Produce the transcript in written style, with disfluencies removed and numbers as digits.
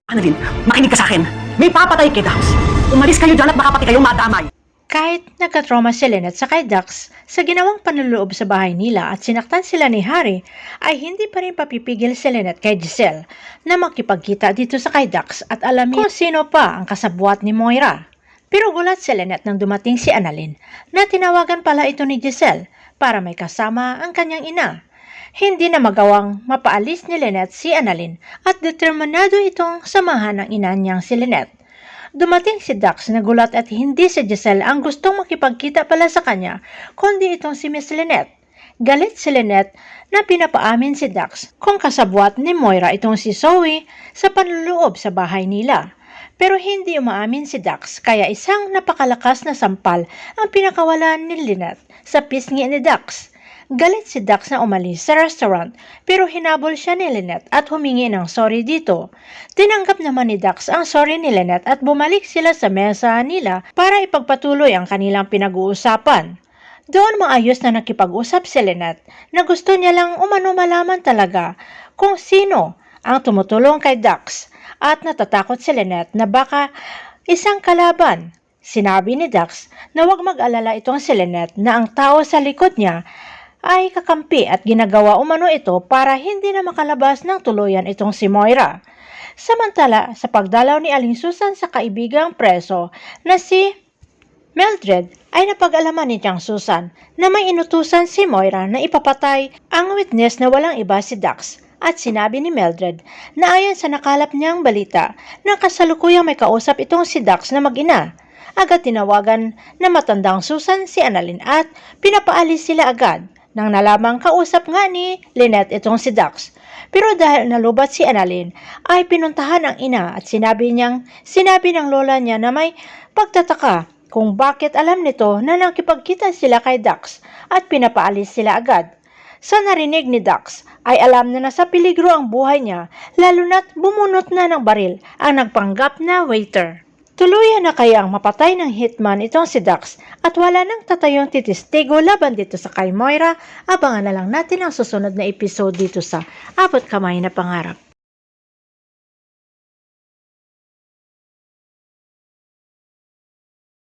Annalyn, makinig ka sa akin. May papatay kay Dax. Umalis kayo dyan at baka pati kayong madamay. Kahit nagkatrauma si Lynette sa kay Dax sa ginawang panluloob sa bahay nila at sinaktan sila ni Harry, ay hindi pa rin papipigil si Lynette kay Giselle na makipagkita dito sa kay Dax at alamin kung sino pa ang kasabwat ni Moira. Pero gulat si Lynette nang dumating si Annalyn na tinawagan pala ito ni Giselle para may kasama ang kanyang ina. Hindi na magawang mapaalis ni Lynette si Annalyn at determinado itong samahan ng ina niyang si Lynette. Dumating si Dax na gulat at hindi si Giselle ang gustong makipagkita pala sa kanya, kundi itong si Miss Lynette. Galit si Lynette na pinapaamin si Dax kung kasabwat ni Moira itong si Zoe sa panluloob sa bahay nila. Pero hindi umaamin si Dax kaya isang napakalakas na sampal ang pinakawalan ni Lynette sa pisngi ni Dax. Galit si Dax na umalis sa restaurant pero hinabol siya ni Lynette at humingi ng sorry dito. Tinanggap naman ni Dax ang sorry ni Lynette at bumalik sila sa mesa nila para ipagpatuloy ang kanilang pinag-uusapan. Doon maayos na nakipag-usap si Lynette na gusto niya lang umano malaman talaga kung sino ang tumutulong kay Dax at natatakot si Lynette na baka isang kalaban. Sinabi ni Dax na huwag mag-alala itong si Lynette na ang tao sa likod niya ay kakampi at ginagawa umano ito para hindi na makalabas ng tuluyan itong si Moira. Samantala, sa pagdalaw ni Aling Susan sa kaibigang preso na si Mildred ay napag-alaman ni Tiang Susan na may inutusan si Moira na ipapatay ang witness na walang iba si Dax. At sinabi ni Mildred na ayon sa nakalap niyang balita na kasalukuyang may kausap itong si Dax na mag-ina. Agad tinawagan na matandang Susan si Annalyn at pinapaalis sila agad. Nang nalamang kausap nga ni Lynette itong si Dax. Pero dahil nalubat si Annalyn, ay pinuntahan ang ina at sinabi ng lola niya na may pagtataka kung bakit alam nito na nakipagkita sila kay Dax at pinapaalis sila agad. Sa narinig ni Dax, ay alam na nasa peligro ang buhay niya lalo na't bumunot na ng baril ang nagpanggap na waiter. Tuluyan na kayang mapatay ng hitman itong si Dax at wala nang tatayong titistigo laban dito sa kay Moira. Abangan na lang natin ang susunod na episode dito sa Abot Kamay na Pangarap.